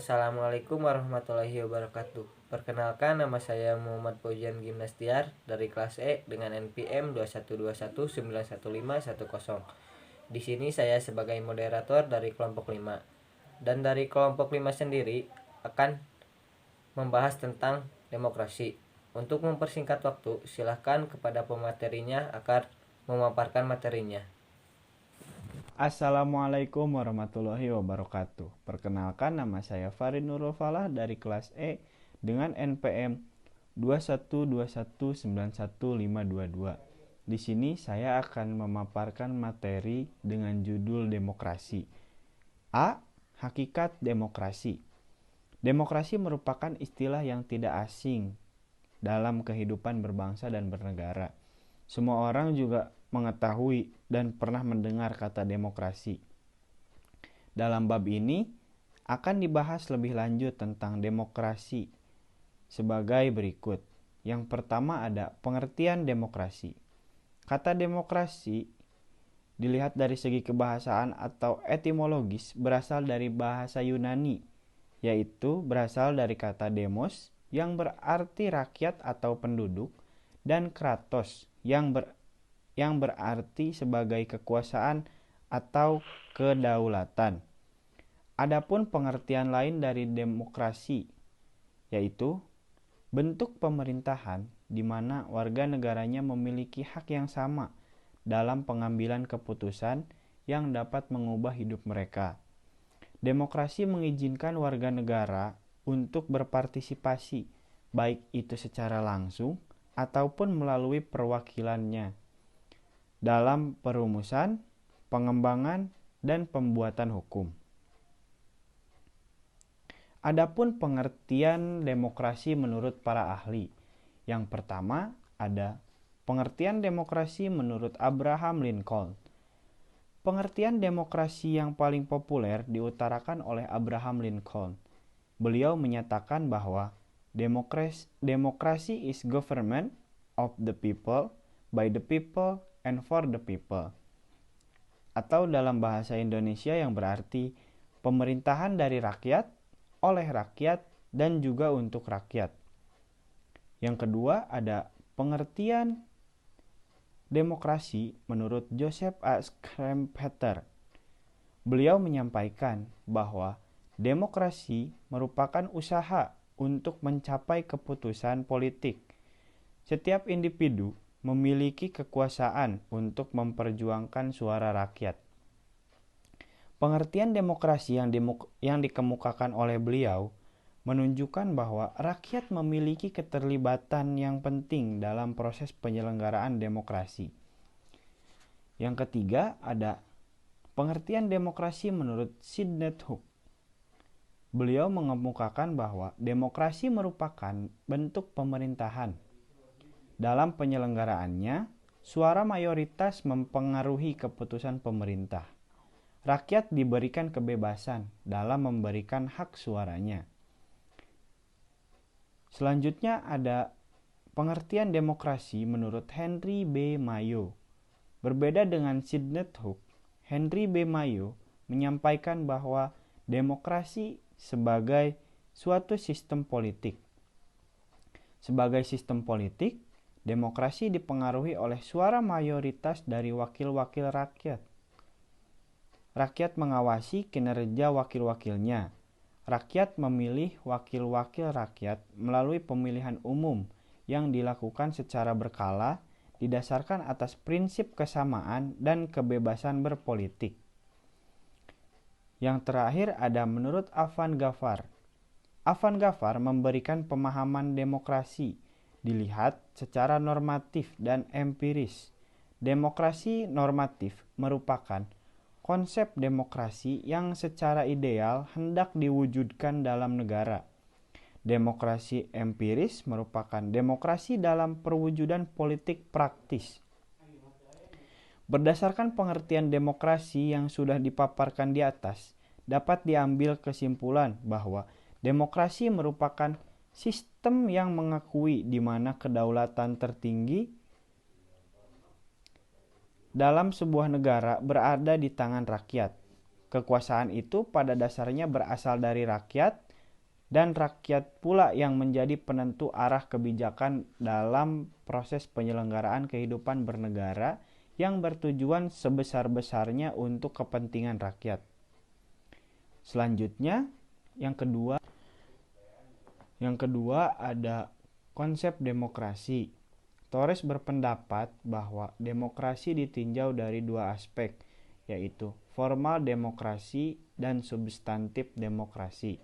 Assalamualaikum warahmatullahi wabarakatuh. Perkenalkan, nama saya Muhammad Pujian Gimnastiar dari kelas E dengan NPM 212191510. Di sini saya sebagai moderator dari kelompok 5. Dan dari kelompok 5 sendiri akan membahas tentang demokrasi. Untuk mempersingkat waktu, silahkan kepada pematerinya agar memaparkan materinya. Assalamualaikum warahmatullahi wabarakatuh. Perkenalkan, nama saya Farid Nurul Falah dari kelas E dengan NPM 212191522. Di sini saya akan memaparkan materi dengan judul demokrasi. A. Hakikat demokrasi. Demokrasi merupakan istilah yang tidak asing dalam kehidupan berbangsa dan bernegara. Semua orang juga mengetahui dan pernah mendengar kata demokrasi. Dalam bab ini akan dibahas lebih lanjut tentang demokrasi sebagai berikut. Yang pertama ada pengertian demokrasi. Kata demokrasi dilihat dari segi kebahasaan atau etimologis berasal dari bahasa Yunani, yaitu berasal dari kata demos yang berarti rakyat atau penduduk dan kratos yang berarti sebagai kekuasaan atau kedaulatan. Adapun pengertian lain dari demokrasi yaitu bentuk pemerintahan di mana warga negaranya memiliki hak yang sama dalam pengambilan keputusan yang dapat mengubah hidup mereka. Demokrasi mengizinkan warga negara untuk berpartisipasi, baik itu secara langsung ataupun melalui perwakilannya, dalam perumusan, pengembangan, dan pembuatan hukum. Adapun pengertian demokrasi menurut para ahli. Yang pertama ada pengertian demokrasi menurut Abraham Lincoln. Pengertian demokrasi yang paling populer diutarakan oleh Abraham Lincoln. Beliau menyatakan bahwa demokrasi is government of the people, by the people, and for the people. Atau dalam bahasa Indonesia yang berarti pemerintahan dari rakyat, oleh rakyat, dan juga untuk rakyat. Yang kedua ada pengertian demokrasi menurut Joseph A. Schumpeter. Beliau menyampaikan bahwa demokrasi merupakan usaha untuk mencapai keputusan politik. Setiap individu memiliki kekuasaan untuk memperjuangkan suara rakyat. Pengertian demokrasi yang dikemukakan oleh beliau menunjukkan bahwa rakyat memiliki keterlibatan yang penting dalam proses penyelenggaraan demokrasi. Yang ketiga ada pengertian demokrasi menurut Sidney Hook. Beliau mengemukakan bahwa demokrasi merupakan bentuk pemerintahan. Dalam penyelenggaraannya, suara mayoritas mempengaruhi keputusan pemerintah. Rakyat diberikan kebebasan dalam memberikan hak suaranya. Selanjutnya ada pengertian demokrasi menurut Henry B. Mayo. Berbeda dengan Sidney Hook, Henry B. Mayo menyampaikan bahwa demokrasi sebagai suatu sistem politik. Sebagai sistem politik, demokrasi dipengaruhi oleh suara mayoritas dari wakil-wakil rakyat. Rakyat mengawasi kinerja wakil-wakilnya. Rakyat memilih wakil-wakil rakyat melalui pemilihan umum yang dilakukan secara berkala didasarkan atas prinsip kesamaan dan kebebasan berpolitik. Yang terakhir ada menurut Afan Gafar. Afan Gafar memberikan pemahaman demokrasi dilihat secara normatif dan empiris. Demokrasi normatif merupakan konsep demokrasi yang secara ideal hendak diwujudkan dalam negara. Demokrasi empiris merupakan demokrasi dalam perwujudan politik praktis. Berdasarkan pengertian demokrasi yang sudah dipaparkan di atas, dapat diambil kesimpulan bahwa demokrasi merupakan sistem yang mengakui di mana kedaulatan tertinggi dalam sebuah negara berada di tangan rakyat. Kekuasaan itu pada dasarnya berasal dari rakyat, dan rakyat pula yang menjadi penentu arah kebijakan dalam proses penyelenggaraan kehidupan bernegara yang bertujuan sebesar-besarnya untuk kepentingan rakyat. Selanjutnya, yang kedua ada konsep demokrasi. Torres berpendapat bahwa demokrasi ditinjau dari dua aspek, yaitu formal demokrasi dan substantif demokrasi.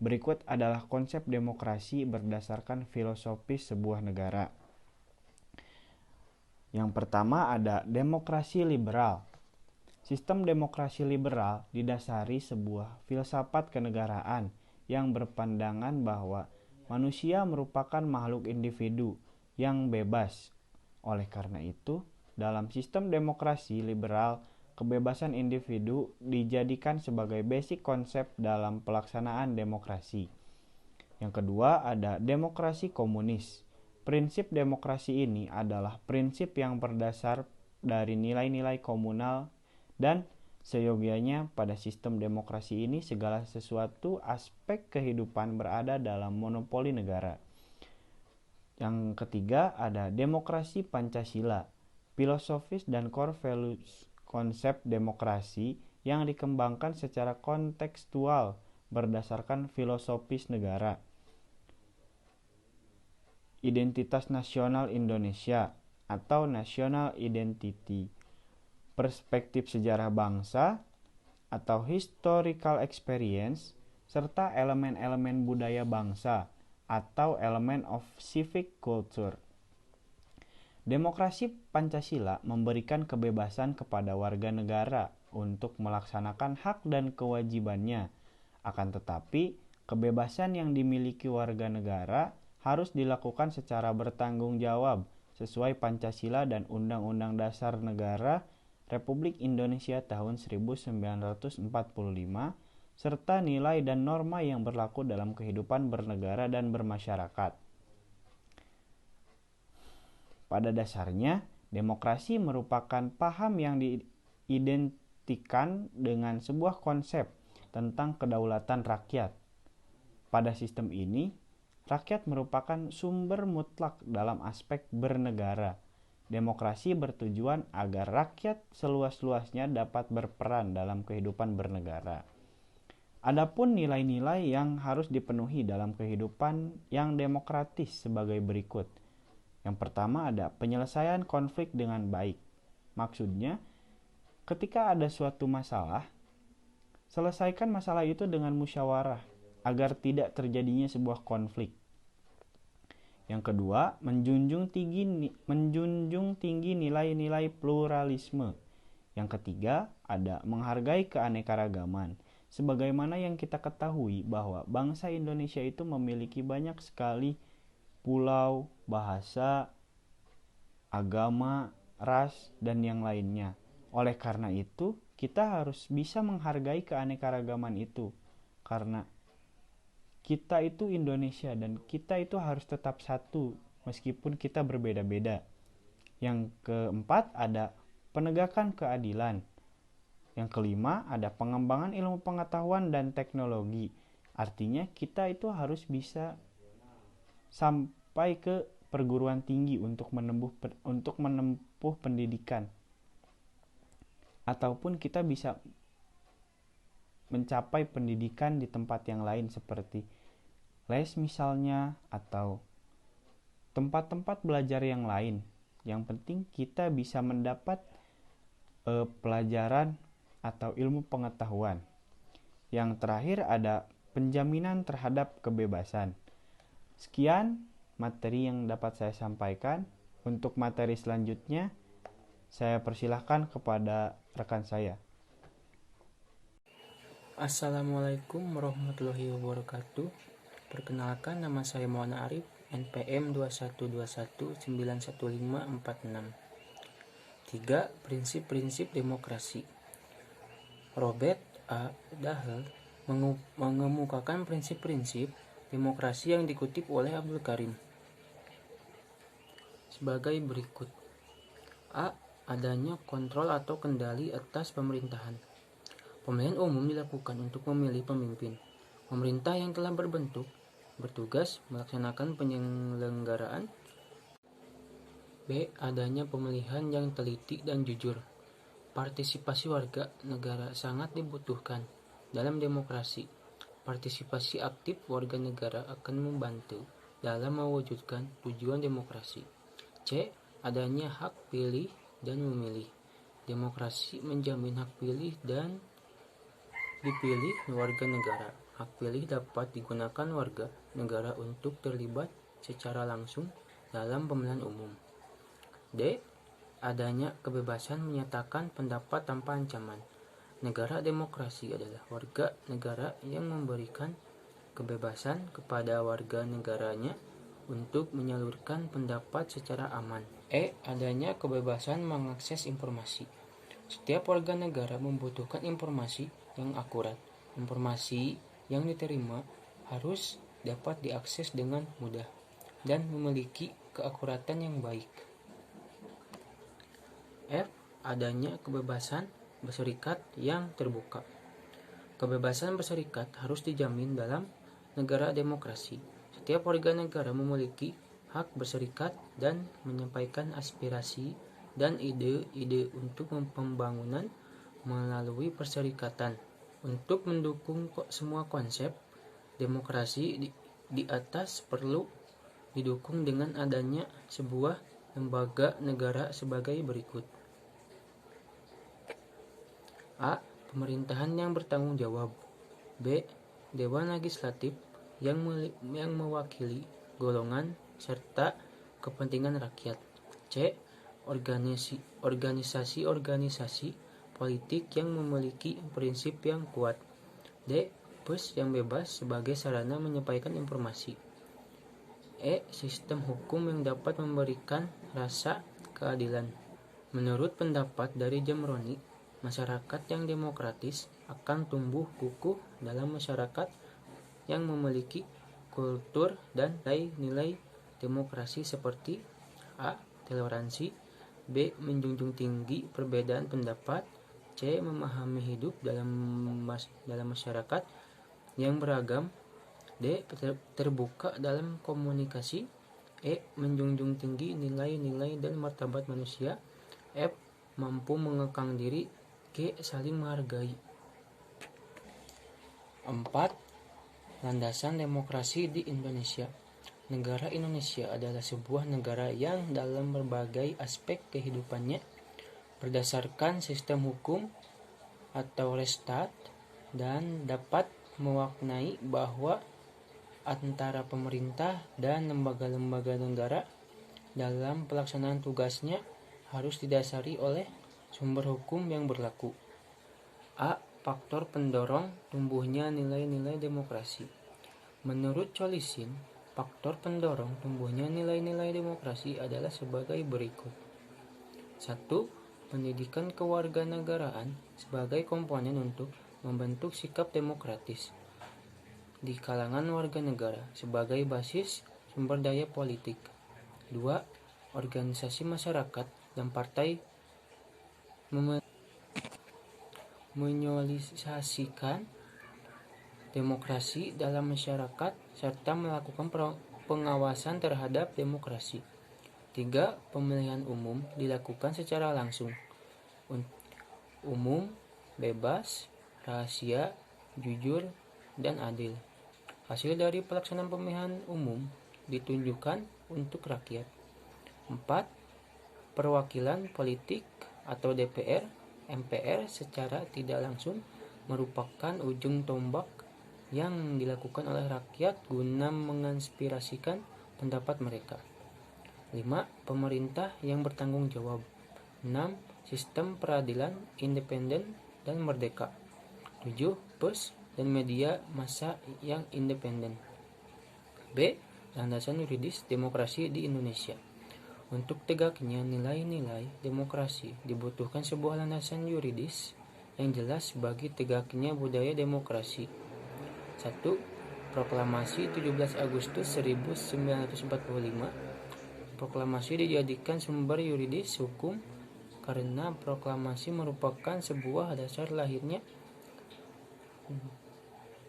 Berikut adalah konsep demokrasi berdasarkan filosofis sebuah negara. Yang pertama ada demokrasi liberal. Sistem demokrasi liberal didasari sebuah filsafat kenegaraan yang berpandangan bahwa manusia merupakan makhluk individu yang bebas. Oleh karena itu, dalam sistem demokrasi liberal, kebebasan individu dijadikan sebagai basic konsep dalam pelaksanaan demokrasi. Yang kedua ada demokrasi komunis. Prinsip demokrasi ini adalah prinsip yang berdasar dari nilai-nilai komunal, dan seyogianya pada sistem demokrasi ini segala sesuatu aspek kehidupan berada dalam monopoli negara. Yang ketiga ada demokrasi Pancasila. Filosofis dan core values konsep demokrasi yang dikembangkan secara kontekstual berdasarkan filosofis negara. Identitas nasional Indonesia atau national identity. Perspektif sejarah bangsa atau historical experience, serta elemen-elemen budaya bangsa atau elemen of civic culture. Demokrasi Pancasila memberikan kebebasan kepada warga negara untuk melaksanakan hak dan kewajibannya. Akan tetapi, kebebasan yang dimiliki warga negara harus dilakukan secara bertanggung jawab sesuai Pancasila dan Undang-Undang Dasar Negara Republik Indonesia tahun 1945, serta nilai dan norma yang berlaku dalam kehidupan bernegara dan bermasyarakat. Pada dasarnya, demokrasi merupakan paham yang diidentikan dengan sebuah konsep tentang kedaulatan rakyat. Pada sistem ini, rakyat merupakan sumber mutlak dalam aspek bernegara. Demokrasi bertujuan agar rakyat seluas-luasnya dapat berperan dalam kehidupan bernegara. Adapun nilai-nilai yang harus dipenuhi dalam kehidupan yang demokratis sebagai berikut. Yang pertama ada penyelesaian konflik dengan baik. Maksudnya, ketika ada suatu masalah, selesaikan masalah itu dengan musyawarah agar tidak terjadinya sebuah konflik. Yang kedua, menjunjung tinggi nilai-nilai pluralisme. Yang ketiga, ada menghargai keanekaragaman. Sebagaimana yang kita ketahui bahwa bangsa Indonesia itu memiliki banyak sekali pulau, bahasa, agama, ras, dan yang lainnya. Oleh karena itu, kita harus bisa menghargai keanekaragaman itu. Karena kita itu Indonesia dan kita itu harus tetap satu meskipun kita berbeda-beda. Yang keempat ada penegakan keadilan. Yang kelima ada pengembangan ilmu pengetahuan dan teknologi. Artinya kita itu harus bisa sampai ke perguruan tinggi untuk menempuh pendidikan. Ataupun kita bisa mencapai pendidikan di tempat yang lain seperti les misalnya, atau tempat-tempat belajar yang lain. Yang penting kita bisa mendapat pelajaran atau ilmu pengetahuan. Yang terakhir ada penjaminan terhadap kebebasan. Sekian materi yang dapat saya sampaikan. Untuk materi selanjutnya, saya persilahkan kepada rekan saya. Assalamualaikum warahmatullahi wabarakatuh. Perkenalkan, nama saya Muhammad Arif, NPM 212191546. 3. Prinsip-prinsip demokrasi. Robert A. Dahl mengemukakan prinsip-prinsip demokrasi yang dikutip oleh Abdul Karim sebagai berikut. A. Adanya kontrol atau kendali atas pemerintahan. Pemilihan umum dilakukan untuk memilih pemimpin. Pemerintah yang telah berbentuk bertugas melaksanakan penyelenggaraan. B. Adanya pemilihan yang teliti dan jujur. Partisipasi warga negara sangat dibutuhkan dalam demokrasi. Partisipasi aktif warga negara akan membantu dalam mewujudkan tujuan demokrasi. C. Adanya hak pilih dan memilih. Demokrasi menjamin hak pilih dan dipilih warga negara. Hak pilih dapat digunakan warga negara untuk terlibat secara langsung dalam pemilihan umum. D. Adanya kebebasan menyatakan pendapat tanpa ancaman. Negara demokrasi adalah warga negara yang memberikan kebebasan kepada warga negaranya untuk menyalurkan pendapat secara aman. E. Adanya kebebasan mengakses informasi. Setiap warga negara membutuhkan informasi yang akurat. Informasi yang diterima harus dapat diakses dengan mudah dan memiliki keakuratan yang baik. F. Adanya kebebasan berserikat yang terbuka. Kebebasan berserikat harus dijamin dalam negara demokrasi. Setiap warga negara memiliki hak berserikat dan menyampaikan aspirasi dan ide-ide untuk pembangunan melalui perserikatan. Untuk mendukung semua konsep demokrasi di atas perlu didukung dengan adanya sebuah lembaga negara sebagai berikut. A. Pemerintahan yang bertanggung jawab. B. Dewan Legislatif yang mewakili golongan serta kepentingan rakyat. C. Organisasi-organisasi politik yang memiliki prinsip yang kuat. D. Pers yang bebas sebagai sarana menyampaikan informasi. E. Sistem hukum yang dapat memberikan rasa keadilan. Menurut pendapat dari Jamroni, masyarakat yang demokratis akan tumbuh kukuh dalam masyarakat yang memiliki kultur dan nilai demokrasi seperti A. Toleransi. B. Menjunjung tinggi perbedaan pendapat. C. Memahami hidup dalam masyarakat yang beragam. D. Terbuka dalam komunikasi. E. Menjunjung tinggi nilai-nilai dan martabat manusia. F. Mampu mengekang diri. G. Saling menghargai. 4. Landasan demokrasi di Indonesia. Negara Indonesia adalah sebuah negara yang dalam berbagai aspek kehidupannya berdasarkan sistem hukum atau restat dan dapat memaknai bahwa antara pemerintah dan lembaga-lembaga negara dalam pelaksanaan tugasnya harus didasari oleh sumber hukum yang berlaku. A. Faktor pendorong tumbuhnya nilai-nilai demokrasi. Menurut Cholisin, faktor pendorong tumbuhnya nilai-nilai demokrasi adalah sebagai berikut. 1. Pendidikan kewarganegaraan sebagai komponen untuk membentuk sikap demokratis di kalangan warga negara sebagai basis sumber daya politik. 2. Organisasi masyarakat dan partai menyosialisasikan demokrasi dalam masyarakat serta melakukan pengawasan terhadap demokrasi. 3. Pemilihan umum dilakukan secara langsung, umum, bebas, rahasia, jujur, dan adil. Hasil dari pelaksanaan pemilihan umum ditunjukkan untuk rakyat. 4. Perwakilan politik atau DPR, MPR secara tidak langsung merupakan ujung tombak yang dilakukan oleh rakyat guna mengaspirasikan pendapat mereka. 5. Pemerintah yang bertanggung jawab. 6. Sistem peradilan independen dan merdeka. 7. Pers dan media massa yang independen. B. Landasan yuridis demokrasi di Indonesia. Untuk tegaknya nilai-nilai demokrasi dibutuhkan sebuah landasan yuridis yang jelas bagi tegaknya budaya demokrasi. 1. Proklamasi 17 Agustus 1945. Proklamasi dijadikan sumber yuridis hukum karena proklamasi merupakan sebuah dasar lahirnya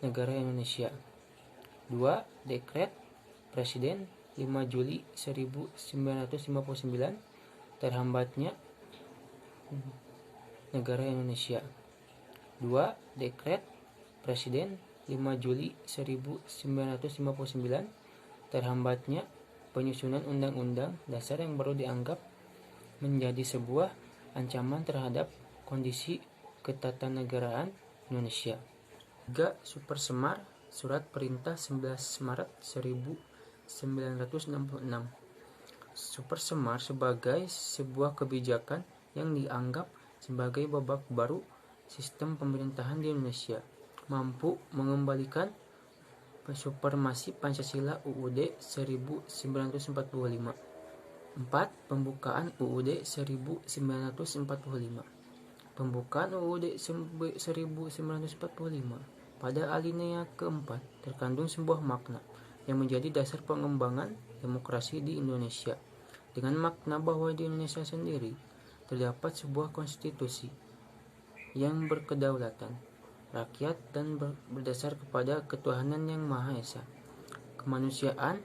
negara Indonesia. 2. Dekret Presiden 5 Juli 1959 terhambatnya negara Indonesia. 2. Dekret Presiden 5 Juli 1959 terhambatnya penyusunan Undang-Undang Dasar yang baru dianggap menjadi sebuah ancaman terhadap kondisi ketatanegaraan Indonesia. 3. Supersemar Surat Perintah 11 Maret 1966. Supersemar sebagai sebuah kebijakan yang dianggap sebagai babak baru sistem pemerintahan di Indonesia, mampu mengembalikan supremasi Pancasila UUD 1945. 4. Pembukaan UUD 1945. Pembukaan UUD 1945 pada alinea keempat terkandung sebuah makna yang menjadi dasar pengembangan demokrasi di Indonesia, dengan makna bahwa di Indonesia sendiri terdapat sebuah konstitusi yang berkedaulatan rakyat dan berdasar kepada ketuhanan yang Maha Esa, kemanusiaan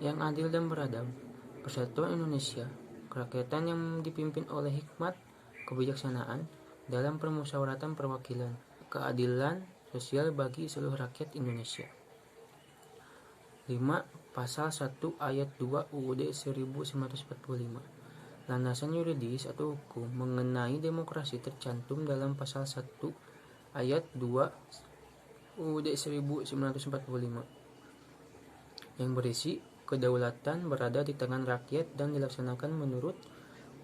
yang adil dan beradab, persatuan Indonesia, kerakyatan yang dipimpin oleh hikmat kebijaksanaan dalam permusyawaratan perwakilan, keadilan sosial bagi seluruh rakyat Indonesia. 5. Pasal 1 ayat 2 UUD 1945. Landasan yuridis atau hukum mengenai demokrasi tercantum dalam pasal 1 ayat 2 UUD 1945 yang berisi kedaulatan berada di tangan rakyat dan dilaksanakan menurut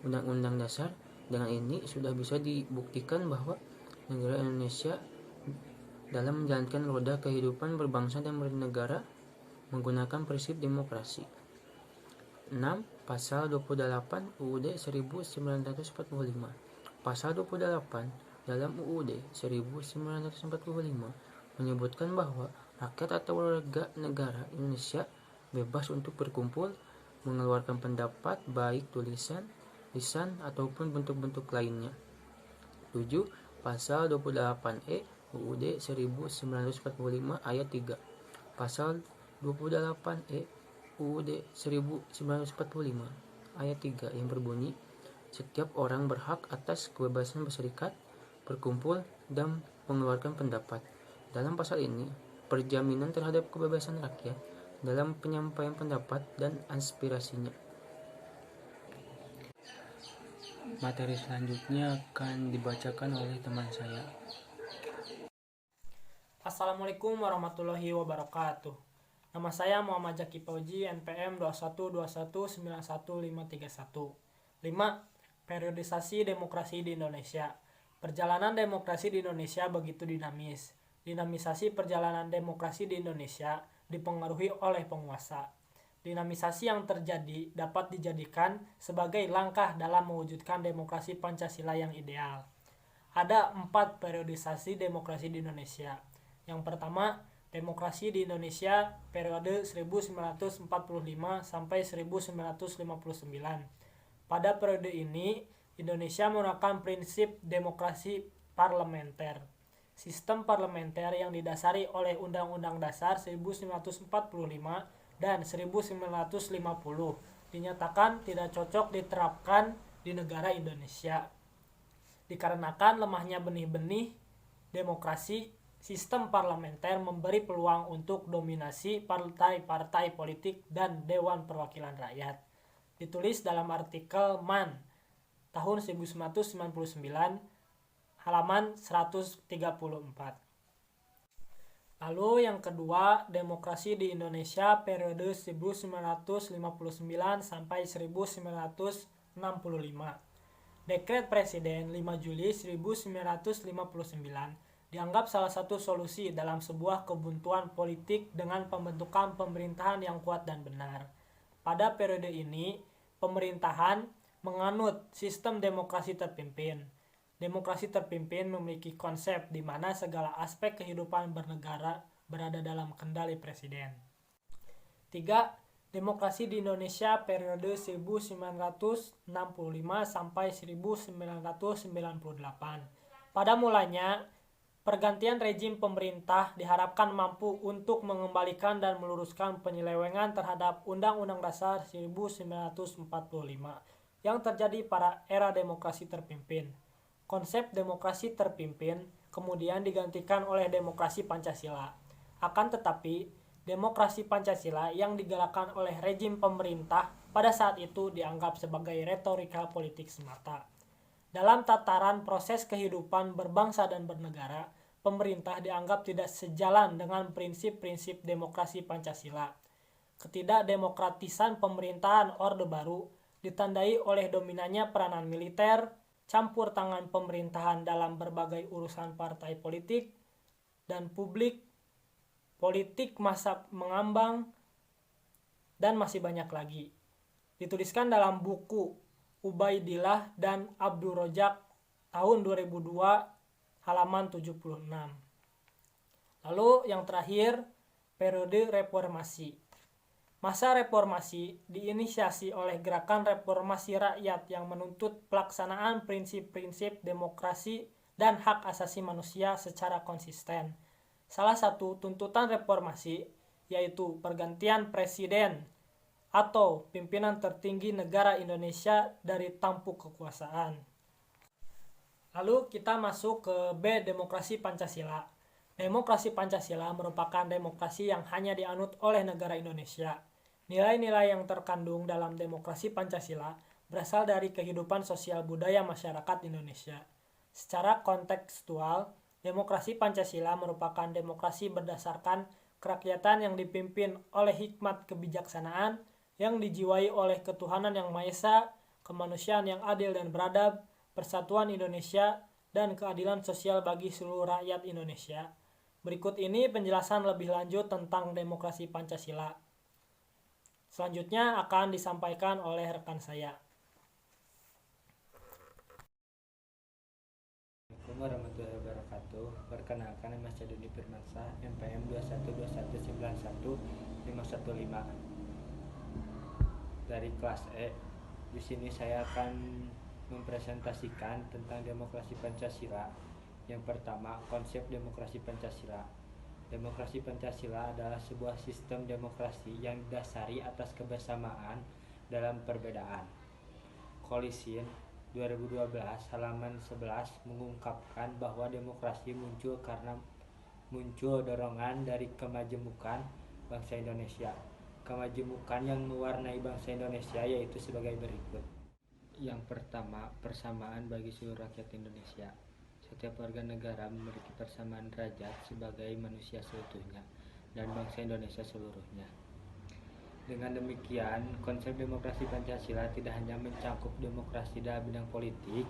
Undang-Undang Dasar. Dengan ini sudah bisa dibuktikan bahwa negara Indonesia dalam menjalankan roda kehidupan berbangsa dan bernegara menggunakan prinsip demokrasi. 6. Pasal 28 UUD 1945. Pasal 28 dalam UUD 1945 menyebutkan bahwa rakyat atau warga negara Indonesia bebas untuk berkumpul, mengeluarkan pendapat baik tulisan, lisan ataupun bentuk-bentuk lainnya. 7. Pasal 28E UUD 1945 ayat 3. Pasal 28E UUD 1945 ayat 3 yang berbunyi, setiap orang berhak atas kebebasan berserikat, berkumpul, dan mengeluarkan pendapat. Dalam pasal ini, perjaminan terhadap kebebasan rakyat dalam penyampaian pendapat dan aspirasinya. Materi selanjutnya akan dibacakan oleh teman saya. Assalamualaikum warahmatullahi wabarakatuh. Nama saya Muhammad Zaki Fauzi, NPM 2121911531. 5. Periodisasi demokrasi di Indonesia. Perjalanan demokrasi di Indonesia begitu dinamis. Dinamisasi perjalanan demokrasi di Indonesia dipengaruhi oleh penguasa. Dinamisasi yang terjadi dapat dijadikan sebagai langkah dalam mewujudkan demokrasi Pancasila yang ideal. Ada 4 periodisasi demokrasi di Indonesia. Yang pertama, demokrasi di Indonesia periode 1945 sampai 1959. Pada periode ini, Indonesia menggunakan prinsip demokrasi parlementer. Sistem parlementer yang didasari oleh Undang-Undang Dasar 1945 dan 1950 dinyatakan tidak cocok diterapkan di negara Indonesia. Dikarenakan lemahnya benih-benih demokrasi, sistem parlementer memberi peluang untuk dominasi partai-partai politik dan Dewan Perwakilan Rakyat. Ditulis dalam artikel MAN tahun 1999 halaman 134. Lalu yang kedua, demokrasi di Indonesia periode 1959 sampai 1965. Dekret Presiden 5 Juli 1959 dianggap salah satu solusi dalam sebuah kebuntuan politik dengan pembentukan pemerintahan yang kuat dan benar. Pada periode ini, pemerintahan menganut sistem demokrasi terpimpin. Demokrasi terpimpin memiliki konsep di mana segala aspek kehidupan bernegara berada dalam kendali presiden. 3. Demokrasi di Indonesia periode 1965 sampai 1998. Pada mulanya, Pergantian rejim pemerintah diharapkan mampu untuk mengembalikan dan meluruskan penyelewengan terhadap Undang-Undang Dasar 1945 yang terjadi pada era demokrasi terpimpin. Konsep demokrasi terpimpin kemudian digantikan oleh demokrasi Pancasila. Akan tetapi, demokrasi Pancasila yang digalakkan oleh rejim pemerintah pada saat itu dianggap sebagai retorika politik semata. Dalam tataran proses kehidupan berbangsa dan bernegara, pemerintah dianggap tidak sejalan dengan prinsip-prinsip demokrasi Pancasila. Ketidakdemokratisan pemerintahan Orde Baru ditandai oleh dominannya peranan militer, campur tangan pemerintahan dalam berbagai urusan partai politik dan publik, politik masa mengambang, dan masih banyak lagi. Dituliskan dalam buku Ubaidillah dan Abdul Rojak tahun 2002 halaman 76. Lalu yang terakhir, periode reformasi. Masa reformasi diinisiasi oleh gerakan reformasi rakyat yang menuntut pelaksanaan prinsip-prinsip demokrasi dan hak asasi manusia secara konsisten. Salah satu tuntutan reformasi yaitu pergantian presiden atau pimpinan tertinggi negara Indonesia dari tampuk kekuasaan. Lalu kita masuk ke B, demokrasi Pancasila. Demokrasi Pancasila merupakan demokrasi yang hanya dianut oleh negara Indonesia. Nilai-nilai yang terkandung dalam demokrasi Pancasila berasal dari kehidupan sosial budaya masyarakat Indonesia. Secara kontekstual, demokrasi Pancasila merupakan demokrasi berdasarkan kerakyatan yang dipimpin oleh hikmat kebijaksanaan, yang dijiwai oleh ketuhanan yang Maha Esa, kemanusiaan yang adil dan beradab, persatuan Indonesia, dan keadilan sosial bagi seluruh rakyat Indonesia. Berikut ini penjelasan lebih lanjut tentang demokrasi Pancasila. Selanjutnya akan disampaikan oleh rekan saya. Assalamualaikum warahmatullahi wabarakatuh. Perkenalkan, nama saya Doni Firmansyah, NPM 212191515 dari kelas E. Di sini saya akan mempresentasikan tentang demokrasi Pancasila. Yang pertama, konsep demokrasi Pancasila. Demokrasi Pancasila adalah sebuah sistem demokrasi yang didasari atas kebersamaan dalam perbedaan. Kolisin 2012 halaman 11 mengungkapkan bahwa demokrasi muncul karena muncul dorongan dari kemajemukan bangsa Indonesia. Kemajemukan yang mewarnai bangsa Indonesia yaitu sebagai berikut. Yang pertama, persamaan bagi seluruh rakyat Indonesia. Setiap warga negara memiliki persamaan derajat sebagai manusia seutuhnya dan bangsa Indonesia seluruhnya. Dengan demikian, konsep demokrasi Pancasila tidak hanya mencakup demokrasi dalam bidang politik,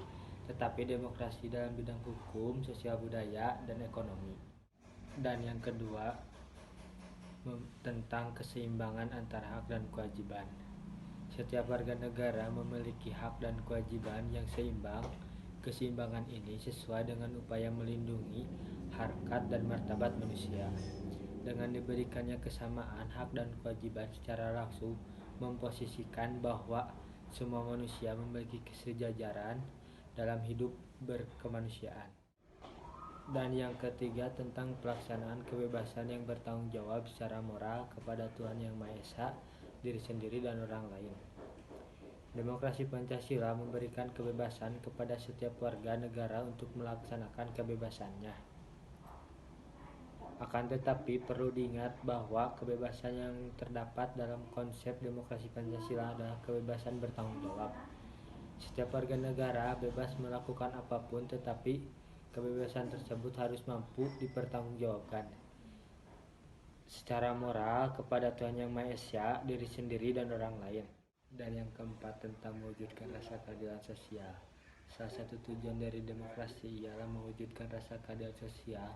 tetapi demokrasi dalam bidang hukum, sosial budaya, dan ekonomi. Dan yang kedua, tentang keseimbangan antara hak dan kewajiban. Setiap warga negara memiliki hak dan kewajiban yang seimbang. Keseimbangan ini sesuai dengan upaya melindungi harkat dan martabat manusia. Dengan diberikannya kesamaan hak dan kewajiban secara langsung memposisikan bahwa semua manusia memiliki kesejajaran dalam hidup berkemanusiaan. Dan yang ketiga, tentang pelaksanaan kebebasan yang bertanggung jawab secara moral kepada Tuhan Yang Maha Esa, diri sendiri dan orang lain. Demokrasi Pancasila memberikan kebebasan kepada setiap warga negara untuk melaksanakan kebebasannya. Akan tetapi perlu diingat bahwa kebebasan yang terdapat dalam konsep demokrasi Pancasila adalah kebebasan bertanggung jawab. Setiap warga negara bebas melakukan apapun, tetapi kebebasan tersebut harus mampu dipertanggungjawabkan secara moral kepada Tuhan Yang Maha Esa, diri sendiri dan orang lain. Dan yang keempat, tentang mewujudkan rasa keadilan sosial. Salah satu tujuan dari demokrasi ialah mewujudkan rasa keadilan sosial.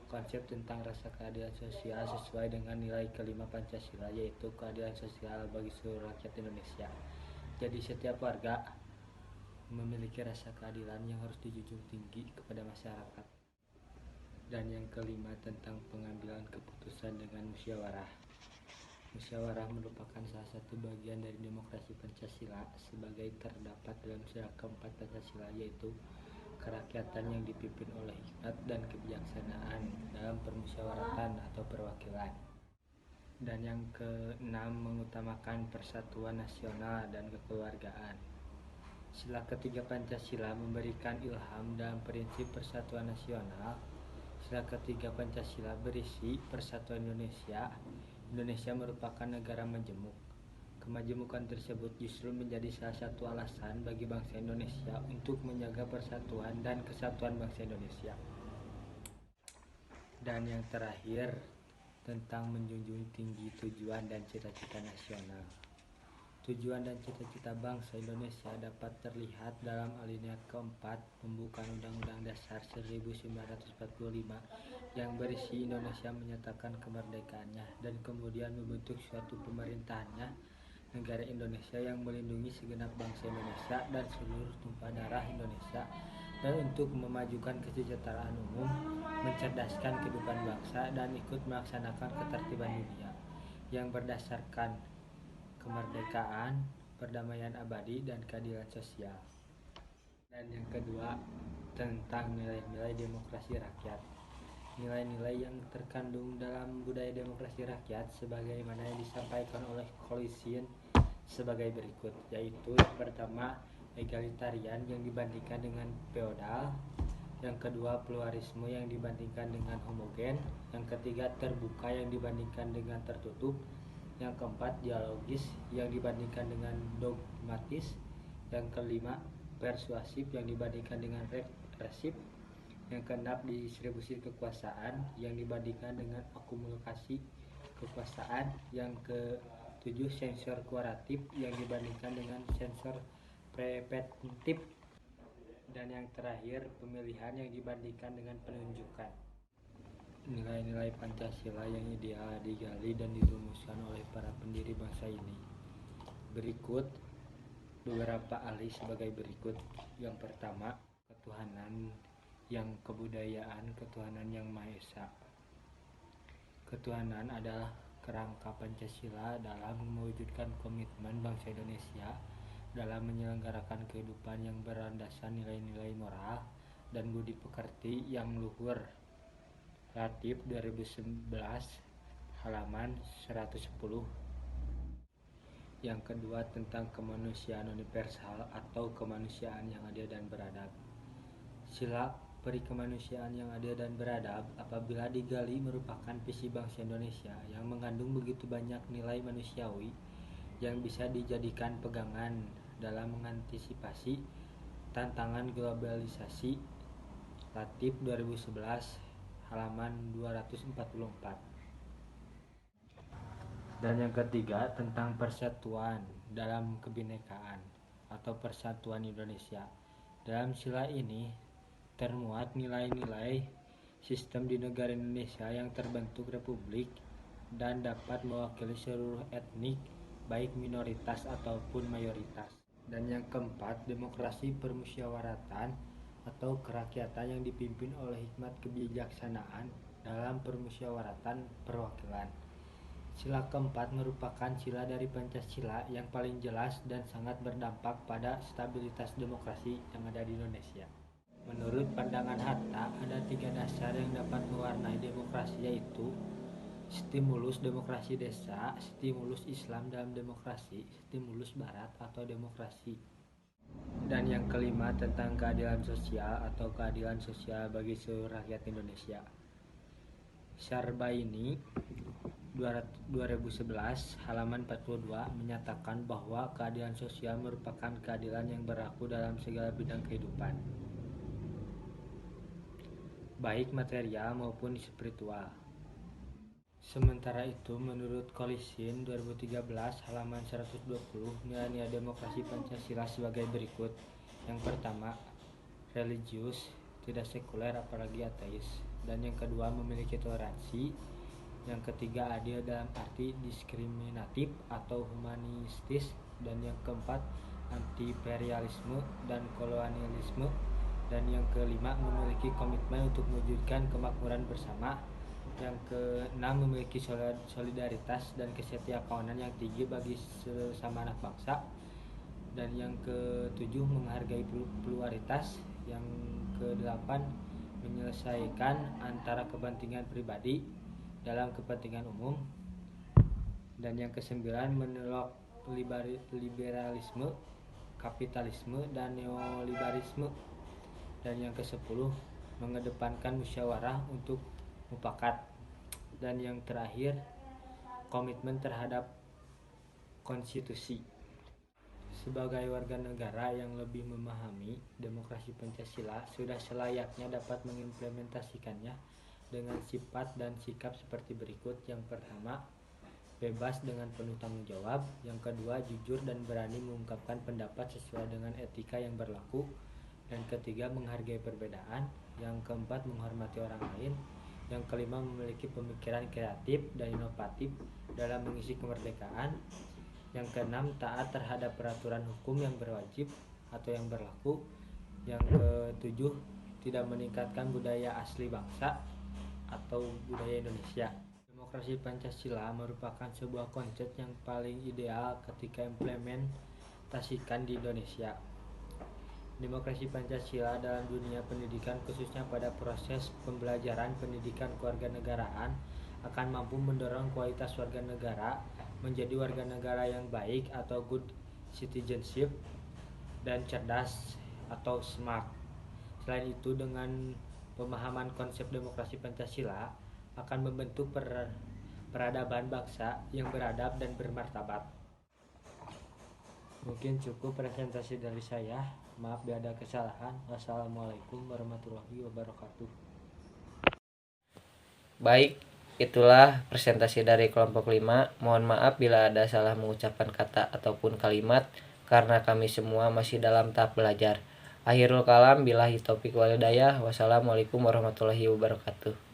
Konsep tentang rasa keadilan sosial sesuai dengan nilai kelima Pancasila, yaitu keadilan sosial bagi seluruh rakyat Indonesia. Jadi setiap warga memiliki rasa keadilan yang harus dijunjung tinggi kepada masyarakat. Dan yang kelima, tentang pengambilan keputusan dengan musyawarah. Musyawarah merupakan salah satu bagian dari demokrasi Pancasila sebagai terdapat dalam sila keempat Pancasila, yaitu kerakyatan yang dipimpin oleh hikmat dan kebijaksanaan dalam permusyawaratan atau perwakilan. Dan yang keenam, mengutamakan persatuan nasional dan kekeluargaan. Sila ketiga Pancasila memberikan ilham dalam prinsip persatuan nasional. Sila ketiga Pancasila berisi persatuan Indonesia. Indonesia merupakan negara majemuk. Kemajemukan tersebut justru menjadi salah satu alasan bagi bangsa Indonesia untuk menjaga persatuan dan kesatuan bangsa Indonesia. Dan yang terakhir, tentang menjunjung tinggi tujuan dan cita-cita nasional. Tujuan dan cita-cita bangsa Indonesia dapat terlihat dalam alinea keempat pembukaan Undang-Undang Dasar 1945 yang berisi Indonesia menyatakan kemerdekaannya dan kemudian membentuk suatu pemerintahannya, negara Indonesia yang melindungi segenap bangsa Indonesia dan seluruh tumpah darah Indonesia, dan untuk memajukan kesejahteraan umum, mencerdaskan kehidupan bangsa, dan ikut melaksanakan ketertiban dunia yang berdasarkan kemerdekaan, perdamaian abadi, dan keadilan sosial. Dan yang kedua, tentang nilai-nilai demokrasi rakyat. Nilai-nilai yang terkandung dalam budaya demokrasi rakyat sebagaimana yang disampaikan oleh Coalition sebagai berikut, yaitu yang pertama, egalitarian yang dibandingkan dengan feodal, yang kedua, pluralisme yang dibandingkan dengan homogen, yang ketiga, terbuka yang dibandingkan dengan tertutup, yang keempat, dialogis yang dibandingkan dengan dogmatis, yang kelima, persuasif yang dibandingkan dengan represif, yang keenam, distribusi kekuasaan yang dibandingkan dengan akumulasi kekuasaan, yang ketujuh, sensor kuratif yang dibandingkan dengan sensor preventif, dan yang terakhir, pemilihan yang dibandingkan dengan penunjukan. Nilai-nilai Pancasila yang ideal digali dan dirumuskan oleh para pendiri bangsa ini. Berikut beberapa ahli sebagai berikut. Yang pertama, ketuhanan, yang kebudayaan, ketuhanan yang Maha Esa. Ketuhanan adalah kerangka Pancasila dalam mewujudkan komitmen bangsa Indonesia dalam menyelenggarakan kehidupan yang berlandaskan nilai-nilai moral dan budi pekerti yang luhur. Latif 2011 halaman 110. Yang kedua, tentang kemanusiaan universal atau kemanusiaan yang adil dan beradab. Sila perikemanusiaan yang adil dan beradab apabila digali merupakan visi bangsa Indonesia yang mengandung begitu banyak nilai manusiawi yang bisa dijadikan pegangan dalam mengantisipasi tantangan globalisasi. Latif 2011 halaman 244. Dan yang ketiga, tentang persatuan dalam kebinekaan atau persatuan Indonesia. Dalam sila ini termuat nilai-nilai sistem di negara Indonesia yang terbentuk republik dan dapat mewakili seluruh etnik, baik minoritas ataupun mayoritas. Dan yang keempat, demokrasi permusyawaratan atau kerakyatan yang dipimpin oleh hikmat kebijaksanaan dalam permusyawaratan perwakilan. Sila keempat merupakan sila dari Pancasila yang paling jelas dan sangat berdampak pada stabilitas demokrasi yang ada di Indonesia. Menurut pandangan Hatta, ada 3 dasar yang dapat mewarnai demokrasi, yaitu stimulus demokrasi desa, stimulus Islam dalam demokrasi, stimulus Barat atau demokrasi. Dan yang kelima, tentang keadilan sosial atau keadilan sosial bagi seluruh rakyat Indonesia. Syarbaini 2011 halaman 42 menyatakan bahwa keadilan sosial merupakan keadilan yang berlaku dalam segala bidang kehidupan, baik material maupun spiritual. Sementara itu, menurut Coalition 2013 halaman 120, nilai-nilai demokrasi Pancasila sebagai berikut. Yang pertama, religius, tidak sekuler apalagi ateis. Dan yang kedua, memiliki toleransi. Yang ketiga, adil dalam arti diskriminatif atau humanistis. Dan yang keempat, anti-imperialisme dan kolonialisme. Dan yang kelima, memiliki komitmen untuk mewujudkan kemakmuran bersama. Yang keenam, memiliki solidaritas dan kesetiakawanan yang tinggi bagi sesama anak bangsa. Dan yang ketujuh, menghargai pluralitas. Yang ke-8 menyelesaikan antara kepentingan pribadi dalam kepentingan umum. Dan yang ke-9 menolak liberalisme, kapitalisme, dan neoliberalisme. Dan yang ke-10 mengedepankan musyawarah untuk mufakat. Dan yang terakhir komitmen terhadap konstitusi. Sebagai warga negara yang lebih memahami demokrasi Pancasila, sudah selayaknya dapat mengimplementasikannya dengan sifat dan sikap seperti berikut. Yang pertama, bebas dengan penuh tanggung jawab. Yang kedua, jujur dan berani mengungkapkan pendapat sesuai dengan etika yang berlaku. Dan ketiga, menghargai perbedaan. Yang keempat, menghormati orang lain. Yang kelima, memiliki pemikiran kreatif dan inovatif dalam mengisi kemerdekaan. Yang keenam, taat terhadap peraturan hukum yang berwajib atau yang berlaku. Yang ketujuh, tidak meningkatkan budaya asli bangsa atau budaya Indonesia. Demokrasi Pancasila merupakan sebuah konsep yang paling ideal ketika implementasikan di Indonesia. Demokrasi Pancasila dalam dunia pendidikan, khususnya pada proses pembelajaran pendidikan kewarganegaraan, akan mampu mendorong kualitas warga negara menjadi warga negara yang baik atau good citizenship dan cerdas atau smart. Selain itu, dengan pemahaman konsep demokrasi Pancasila akan membentuk peradaban bangsa yang beradab dan bermartabat. Mungkin cukup presentasi dari saya. Maaf bila ada kesalahan. Wassalamualaikum warahmatullahi wabarakatuh. Baik, itulah presentasi dari kelompok 5. Mohon maaf bila ada salah mengucapkan kata ataupun kalimat, karena kami semua masih dalam tahap belajar. Akhirul kalam, billahi taufik wal hidayah. Wassalamualaikum warahmatullahi wabarakatuh.